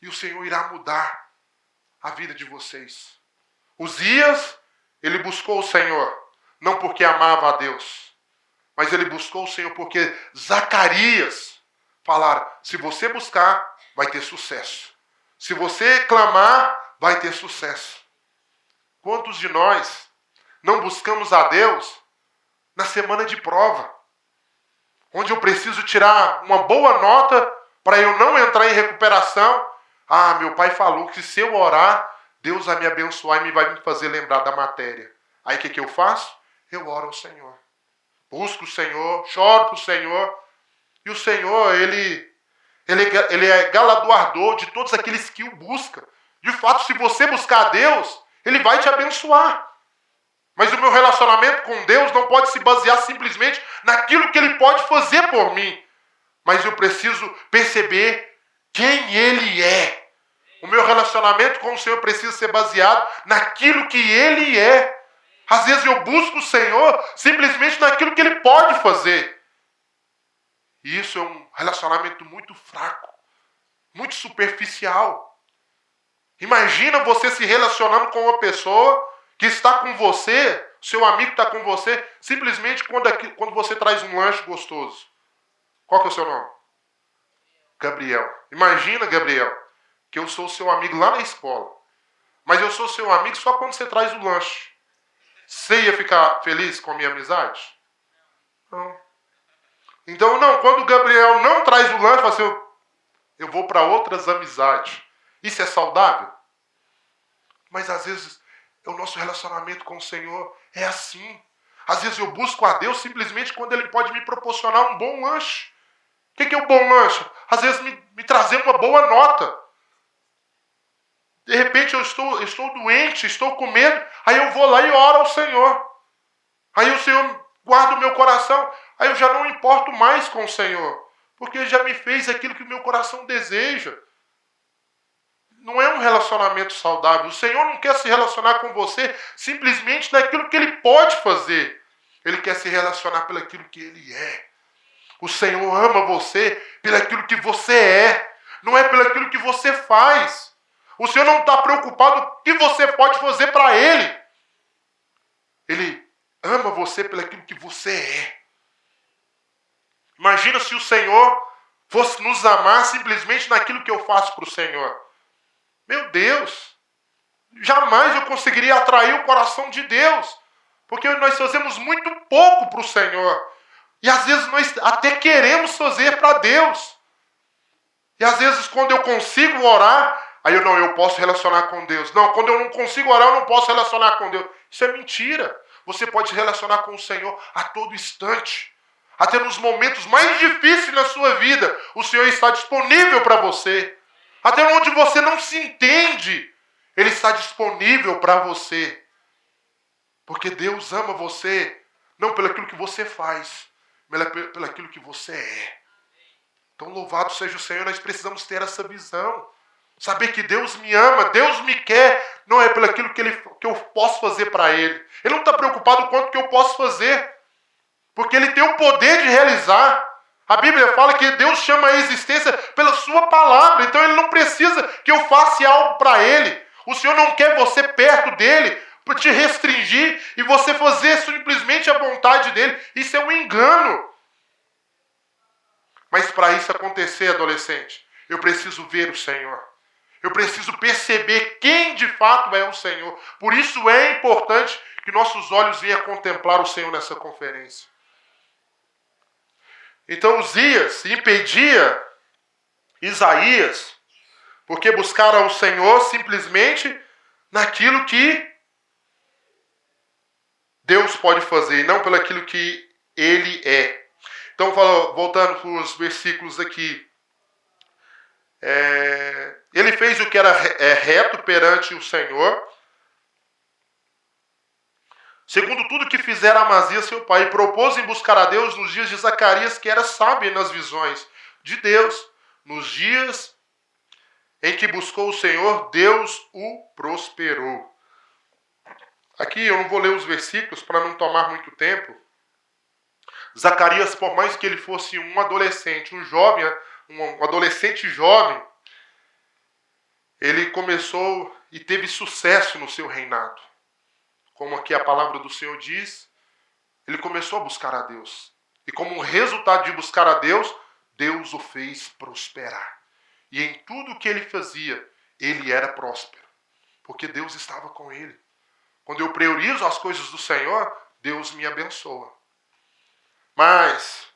A: E o Senhor irá mudar a vida de vocês. Uzias, ele buscou o Senhor, não porque amava a Deus, mas ele buscou o Senhor porque Zacarias falaram, se você buscar, vai ter sucesso. Se você clamar, vai ter sucesso. Quantos de nós não buscamos a Deus na semana de prova, onde eu preciso tirar uma boa nota para eu não entrar em recuperação? Ah, meu pai falou que se eu orar, Deus vai me abençoar e vai me fazer lembrar da matéria. Aí o que eu faço? Eu oro ao Senhor. Busco o Senhor, choro para o Senhor. E o Senhor, ele é galardoador de todos aqueles que o buscam, De fato, se você buscar a Deus, Ele vai te abençoar. Mas o meu relacionamento com Deus não pode se basear simplesmente naquilo que Ele pode fazer por mim. Mas eu preciso perceber quem Ele é. O meu relacionamento com o Senhor precisa ser baseado naquilo que Ele é. Às vezes eu busco o Senhor simplesmente naquilo que Ele pode fazer. E isso é um relacionamento muito fraco, muito superficial. Imagina você se relacionando com uma pessoa que está com você, seu amigo está com você, simplesmente quando você traz um lanche gostoso. Qual que é o seu nome? Gabriel. Imagina, Gabriel, que eu sou seu amigo lá na escola. Mas eu sou seu amigo só quando você traz o lanche. Você ia ficar feliz com a minha amizade? Não. Então, não, quando o Gabriel não traz o lanche, assim, eu vou para outras amizades. Isso é saudável? Mas às vezes o nosso relacionamento com o Senhor é assim. Às vezes eu busco a Deus simplesmente quando Ele pode me proporcionar um bom lanche. O que é um bom lanche? Às vezes me trazer uma boa nota. De repente eu estou doente, estou com medo, aí eu vou lá e oro ao Senhor. Aí o Senhor guarda o meu coração, aí eu já não importo mais com o Senhor, porque Ele já me fez aquilo que o meu coração deseja. Não é um relacionamento saudável. O Senhor não quer se relacionar com você simplesmente naquilo que Ele pode fazer. Ele quer se relacionar pelaquilo que Ele é. O Senhor ama você pelaquilo que você é, não é pelaquilo que você faz. O Senhor não está preocupado com o que você pode fazer para Ele. Ele ama você pelaquilo que você é. Imagina se o Senhor fosse nos amar simplesmente naquilo que eu faço para o Senhor. Meu Deus, jamais eu conseguiria atrair o coração de Deus, porque nós fazemos muito pouco para o Senhor. E às vezes nós até queremos fazer para Deus. E às vezes quando eu consigo orar, aí eu posso relacionar com Deus. Não, quando eu não consigo orar, eu não posso relacionar com Deus. Isso é mentira. Você pode se relacionar com o Senhor a todo instante. Até nos momentos mais difíceis na sua vida, o Senhor está disponível para você. Até onde você não se entende, Ele está disponível para você. Porque Deus ama você, não pelaquilo que você faz, mas pelaquilo que você é. Então louvado seja o Senhor, nós precisamos ter essa visão. Saber que Deus me ama, Deus me quer, não é pelaquilo que eu posso fazer para Ele. Ele não está preocupado com quanto que eu posso fazer, porque Ele tem o poder de realizar. A Bíblia fala que Deus chama a existência pela sua palavra, então Ele não precisa que eu faça algo para Ele. O Senhor não quer você perto dEle para te restringir e você fazer simplesmente a vontade dEle. Isso é um engano. Mas para isso acontecer, adolescente, eu preciso ver o Senhor. Eu preciso perceber quem de fato é o Senhor. Por isso é importante que nossos olhos venham contemplar o Senhor nessa conferência. Então Uzias impedia Isaías, porque buscaram o Senhor simplesmente naquilo que Deus pode fazer, e não pelaquilo que Ele é. Então, voltando para os versículos aqui. Ele fez o que era reto perante o Senhor, segundo tudo que fizera Amazias seu pai, e propôs em buscar a Deus nos dias de Zacarias, que era sábio nas visões de Deus. Nos dias em que buscou o Senhor, Deus o prosperou. Aqui eu não vou ler os versículos para não tomar muito tempo. Zacarias, por mais que ele fosse um adolescente, um adolescente jovem, ele começou e teve sucesso no seu reinado. Como aqui a palavra do Senhor diz, ele começou a buscar a Deus. E como resultado de buscar a Deus, Deus o fez prosperar. E em tudo que ele fazia, ele era próspero. Porque Deus estava com ele. Quando eu priorizo as coisas do Senhor, Deus me abençoa. Mas,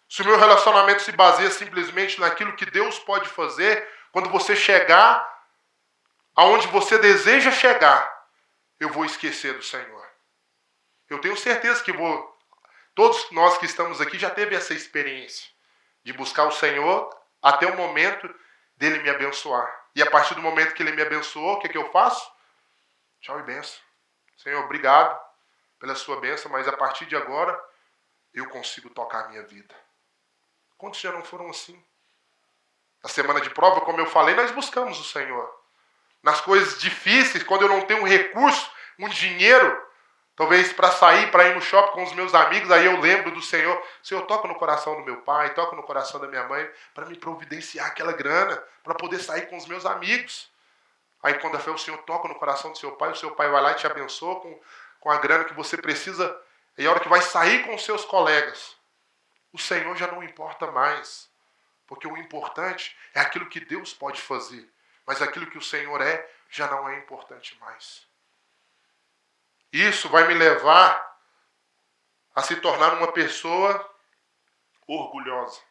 A: se o meu relacionamento se baseia simplesmente naquilo que Deus pode fazer, quando você chegar aonde você deseja chegar, eu vou esquecer do Senhor. Eu tenho certeza que todos nós que estamos aqui já teve essa experiência de buscar o Senhor até o momento dele me abençoar. E a partir do momento que ele me abençoou, o que eu faço? Tchau e benção. Senhor, obrigado pela sua bênção, mas a partir de agora eu consigo tocar a minha vida. Quantos já não foram assim? Na semana de prova, como eu falei, nós buscamos o Senhor. Nas coisas difíceis, quando eu não tenho um recurso, um dinheiro, talvez para sair, para ir no shopping com os meus amigos, aí eu lembro do Senhor. Senhor, toca no coração do meu pai, toca no coração da minha mãe, para me providenciar aquela grana, para poder sair com os meus amigos. Aí quando a fé, o Senhor toca no coração do seu pai, o seu pai vai lá e te abençoa com a grana que você precisa, e a hora que vai sair com os seus colegas, o Senhor já não importa mais. Porque o importante é aquilo que Deus pode fazer. Mas aquilo que o Senhor é, já não é importante mais. Isso vai me levar a se tornar uma pessoa orgulhosa.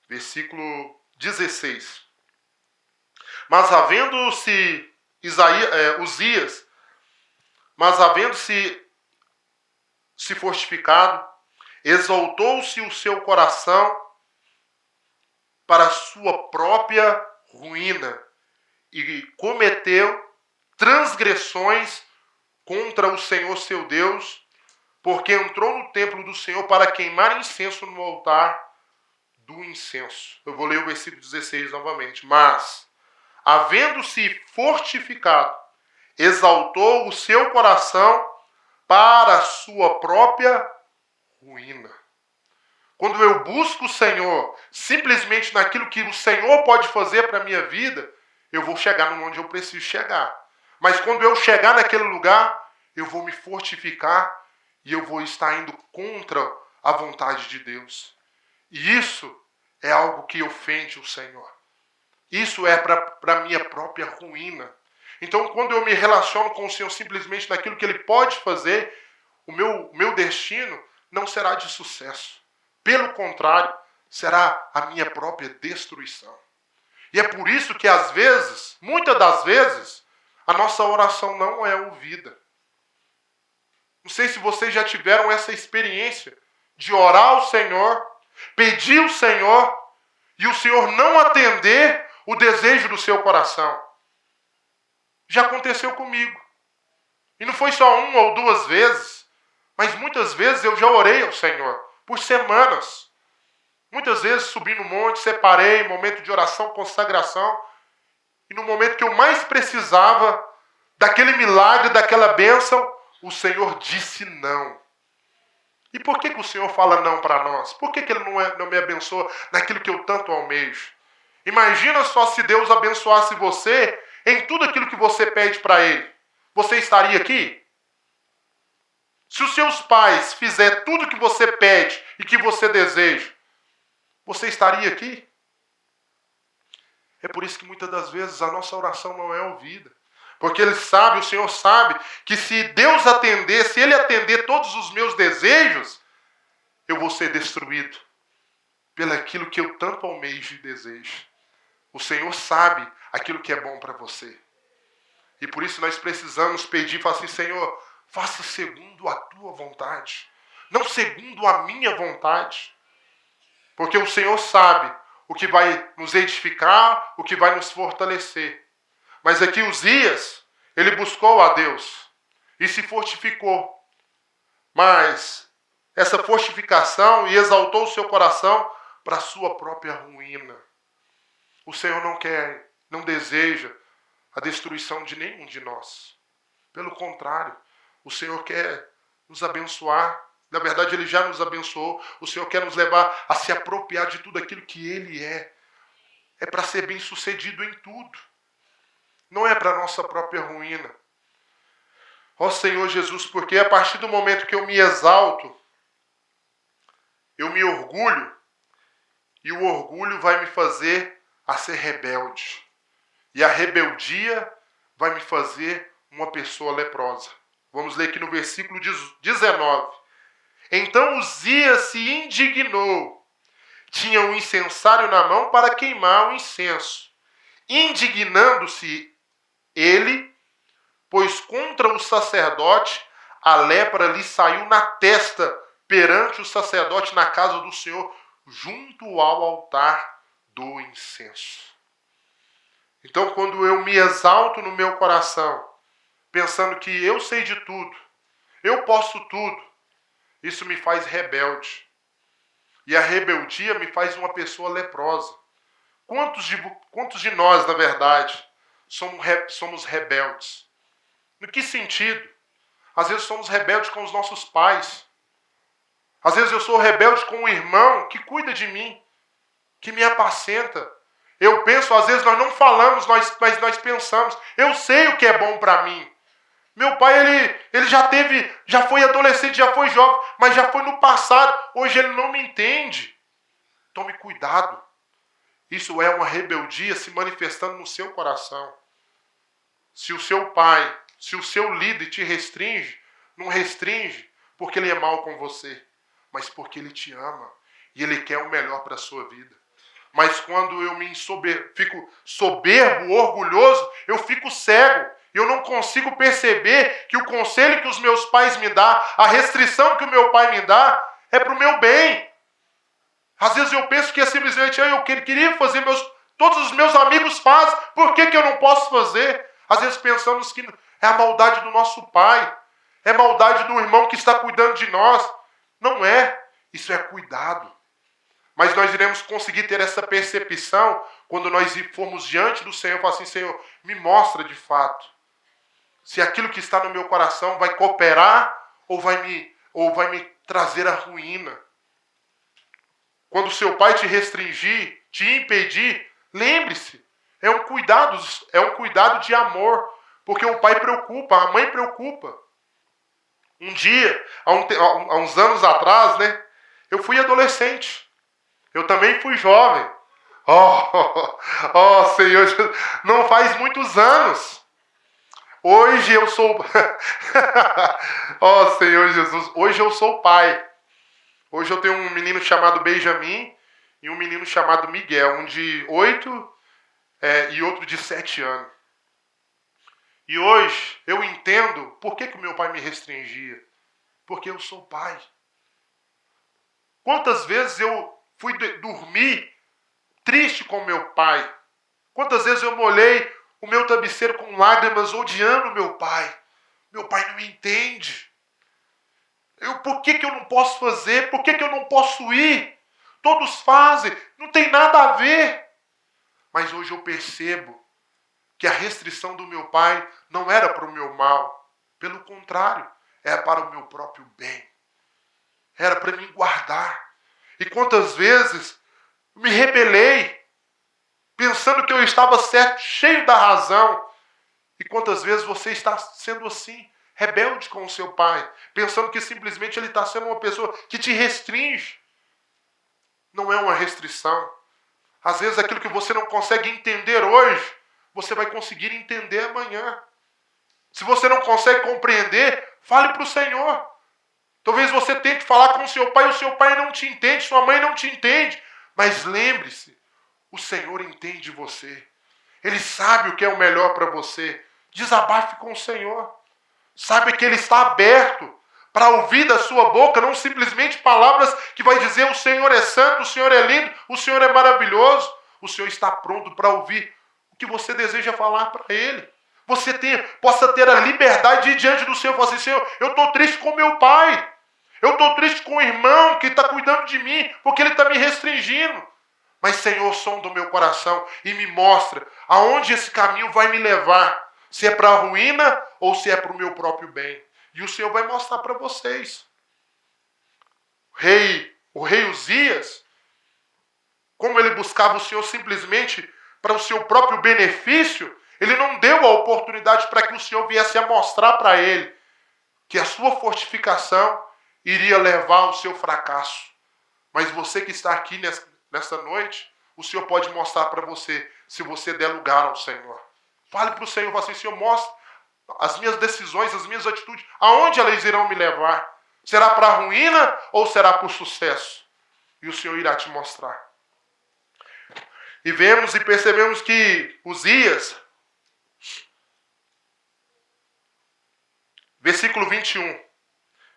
A: Versículo 16. Mas havendo-se Uzias, mas havendo-se fortificado, exaltou-se o seu coração para a sua própria ruína e cometeu transgressões contra o Senhor seu Deus, porque entrou no templo do Senhor para queimar incenso no altar do incenso. Eu vou ler o versículo 16 novamente. Mas, havendo-se fortificado, exaltou o seu coração para a sua própria ruína. Quando eu busco o Senhor, simplesmente naquilo que o Senhor pode fazer para a minha vida, eu vou chegar onde eu preciso chegar. Mas quando eu chegar naquele lugar, eu vou me fortificar e eu vou estar indo contra a vontade de Deus. E isso é algo que ofende o Senhor. Isso é para a minha própria ruína. Então, quando eu me relaciono com o Senhor simplesmente naquilo que Ele pode fazer, o meu destino não será de sucesso. Pelo contrário, será a minha própria destruição. E é por isso que às vezes, muitas das vezes, a nossa oração não é ouvida. Não sei se vocês já tiveram essa experiência de orar ao Senhor, pedir ao Senhor, e o Senhor não atender o desejo do seu coração. Já aconteceu comigo. E não foi só uma ou duas vezes, mas muitas vezes eu já orei ao Senhor. Por semanas. Muitas vezes subi no monte, separei, momento de oração, consagração. E no momento que eu mais precisava daquele milagre, daquela bênção, o Senhor disse não. E por que o Senhor fala não para nós? Por que Ele não me abençoa naquilo que eu tanto almejo? Imagina só se Deus abençoasse você em tudo aquilo que você pede para Ele. Você estaria aqui? Se os seus pais fizerem tudo que você pede e que você deseja, você estaria aqui? É por isso que muitas das vezes a nossa oração não é ouvida. Porque Ele sabe, o Senhor sabe, que se Deus atender, se Ele atender todos os meus desejos, eu vou ser destruído pelaquilo que eu tanto almejo e desejo. O Senhor sabe aquilo que é bom para você. E por isso nós precisamos pedir, falar assim, Senhor, faça segundo a tua vontade, não segundo a minha vontade. Porque o Senhor sabe o que vai nos edificar, o que vai nos fortalecer. Mas aqui Uzias, ele buscou a Deus e se fortificou. Mas essa fortificação e exaltou o seu coração para a sua própria ruína. O Senhor não quer, não deseja a destruição de nenhum de nós. Pelo contrário, o Senhor quer nos abençoar. Na verdade, Ele já nos abençoou. O Senhor quer nos levar a se apropriar de tudo aquilo que Ele é. É para ser bem-sucedido em tudo. Não é para a nossa própria ruína. Ó Senhor Jesus, porque a partir do momento que eu me exalto, eu me orgulho, e o orgulho vai me fazer a ser rebelde. E a rebeldia vai me fazer uma pessoa leprosa. Vamos ler aqui no versículo 19. Então Uzias se indignou. Tinha um incensário na mão para queimar o incenso. Indignando-se ele, pois contra o sacerdote a lepra lhe saiu na testa perante o sacerdote na casa do Senhor, junto ao altar do incenso. Então, quando eu me exalto no meu coração, pensando que eu sei de tudo, eu posso tudo, isso me faz rebelde. E a rebeldia me faz uma pessoa leprosa. Quantos de nós, na verdade, somos rebeldes? No que sentido? Às vezes somos rebeldes com os nossos pais. Às vezes eu sou rebelde com um irmão que cuida de mim, que me apacenta. Eu penso, às vezes nós não falamos, mas nós pensamos. Eu sei o que é bom para mim. Meu pai, ele já foi adolescente, já foi jovem, mas já foi no passado. Hoje ele não me entende. Tome cuidado. Isso é uma rebeldia se manifestando no seu coração. Se o seu pai, se o seu líder te restringe, não restringe porque ele é mal com você, mas porque ele te ama e ele quer o melhor para a sua vida. Mas quando eu fico soberbo, orgulhoso, eu fico cego. Eu não consigo perceber que o conselho que os meus pais me dão, a restrição que o meu pai me dá, é para o meu bem. Às vezes eu penso que é simplesmente eu queria fazer, todos os meus amigos fazem, por que eu não posso fazer? Às vezes pensamos que é a maldade do nosso pai, é a maldade do irmão que está cuidando de nós. Não é, isso é cuidado. Mas nós iremos conseguir ter essa percepção quando nós formos diante do Senhor e falar assim, Senhor, me mostra de fato se aquilo que está no meu coração vai cooperar ou vai me trazer a ruína. Quando o seu pai te restringir, te impedir, lembre-se, é um cuidado de amor, porque o pai preocupa, a mãe preocupa. Um dia, há uns anos atrás, né, eu fui adolescente. Eu também fui jovem. Oh, Senhor, não faz muitos anos. Hoje eu sou... oh, Senhor Jesus, hoje eu sou pai. Hoje eu tenho um menino chamado Benjamin e um menino chamado Miguel, um de 8 e outro de 7 anos. E hoje eu entendo por que o meu pai me restringia. Porque eu sou pai. Quantas vezes eu fui dormir triste com meu pai? Quantas vezes eu molhei o meu travesseiro com lágrimas odiando meu pai? Meu pai não me entende. Por que eu não posso fazer? Por que eu não posso ir? Todos fazem, não tem nada a ver. Mas hoje eu percebo que a restrição do meu pai não era para o meu mal. Pelo contrário, era para o meu próprio bem. Era para me guardar. E quantas vezes me rebelei, pensando que eu estava certo, cheio da razão. E quantas vezes você está sendo assim, rebelde com o seu pai, pensando que simplesmente ele está sendo uma pessoa que te restringe. Não é uma restrição. Às vezes aquilo que você não consegue entender hoje, você vai conseguir entender amanhã. Se você não consegue compreender, fale para o Senhor. Talvez você tente falar com o seu pai não te entende, sua mãe não te entende. Mas lembre-se, o Senhor entende você. Ele sabe o que é o melhor para você. Desabafe com o Senhor. Sabe que Ele está aberto para ouvir da sua boca, não simplesmente palavras que vai dizer o Senhor é santo, o Senhor é lindo, o Senhor é maravilhoso. O Senhor está pronto para ouvir o que você deseja falar para Ele. Você possa ter a liberdade de ir diante do Senhor e falar assim, Senhor, eu estou triste com meu pai. Eu estou triste com o irmão que está cuidando de mim, porque ele está me restringindo. Mas, Senhor, som do meu coração e me mostra aonde esse caminho vai me levar. Se é para a ruína ou se é para o meu próprio bem. E o Senhor vai mostrar para vocês. O rei Uzias, como ele buscava o Senhor simplesmente para o seu próprio benefício, ele não deu a oportunidade para que o Senhor viesse a mostrar para ele que a sua fortificação iria levar ao seu fracasso. Mas você que está aqui nesta noite, o Senhor pode mostrar para você, se você der lugar ao Senhor. Fale para o Senhor, fale assim, Senhor, mostre as minhas decisões, as minhas atitudes, aonde elas irão me levar. Será para a ruína ou será para o sucesso? E o Senhor irá te mostrar. E vemos e percebemos que Uzias, versículo 21,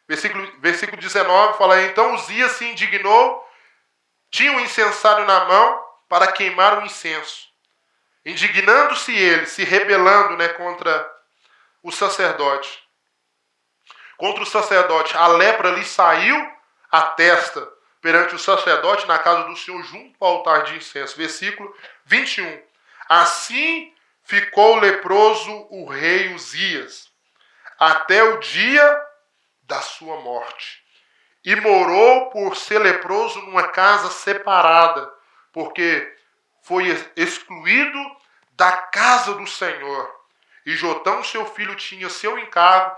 A: versículo 19, fala, então Uzias se indignou, tinha um incensário na mão para queimar o incenso. Indignando-se ele, se rebelando, né, contra o sacerdote. Contra o sacerdote, a lepra lhe saiu à testa perante o sacerdote na casa do Senhor, junto ao altar de incenso. Versículo 21. Assim ficou leproso o rei Uzias, até o dia da sua morte. E morou por ser leproso numa casa separada, porque foi excluído da casa do Senhor. E Jotão, seu filho, tinha seu encargo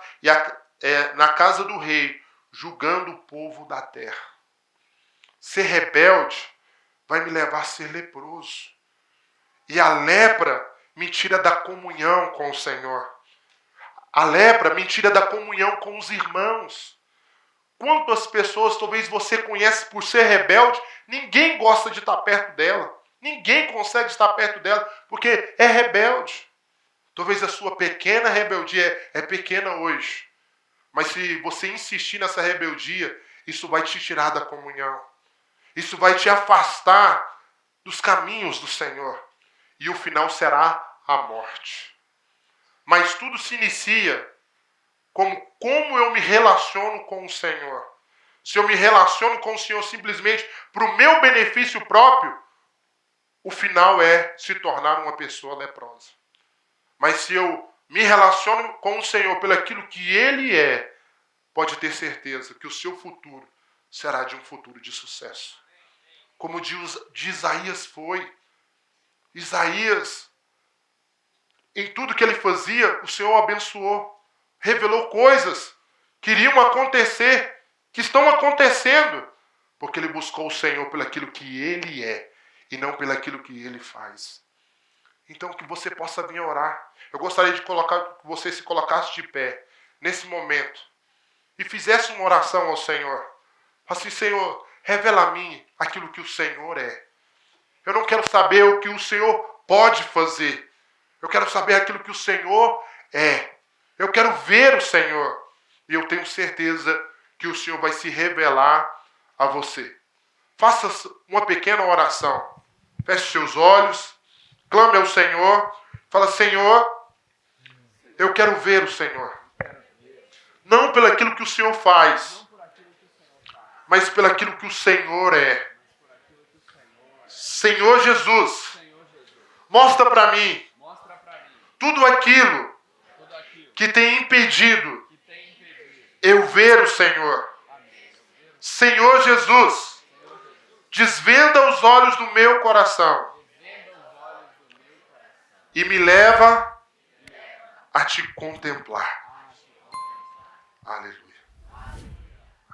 A: na casa do rei, julgando o povo da terra. Ser rebelde vai me levar a ser leproso. E a lepra me tira da comunhão com o Senhor. A lepra me tira da comunhão com os irmãos. Quantas pessoas talvez você conhece por ser rebelde, ninguém gosta de estar perto dela. Ninguém consegue estar perto dela porque é rebelde. Talvez a sua pequena rebeldia é pequena hoje. Mas se você insistir nessa rebeldia, isso vai te tirar da comunhão. Isso vai te afastar dos caminhos do Senhor. E o final será a morte. Mas tudo se inicia como eu me relaciono com o Senhor. Se eu me relaciono com o Senhor simplesmente para o meu benefício próprio, o final é se tornar uma pessoa leprosa. Mas se eu me relaciono com o Senhor pelo aquilo que Ele é, pode ter certeza que o seu futuro será de um futuro de sucesso. Como de Isaías foi. Isaías, em tudo que ele fazia, o Senhor abençoou. Revelou coisas que iriam acontecer, que estão acontecendo, porque ele buscou o Senhor pelo aquilo que Ele é e não pelo aquilo que Ele faz. Então, que você possa vir orar. Eu gostaria de que você se colocasse de pé nesse momento e fizesse uma oração ao Senhor. Assim, Senhor, revela a mim aquilo que o Senhor é. Eu não quero saber o que o Senhor pode fazer. Eu quero saber aquilo que o Senhor é. Eu quero ver o Senhor. E eu tenho certeza que o Senhor vai se revelar a você. Faça uma pequena oração. Feche seus olhos. Clame ao Senhor. Fala, Senhor, eu quero ver o Senhor. Não pelo aquilo que o Senhor faz, mas pelo aquilo que o Senhor é. Senhor Jesus, mostra para mim tudo aquilo que tem impedido eu ver o Senhor. Senhor Jesus, desvenda os olhos do meu coração e me leva a te contemplar. Aleluia.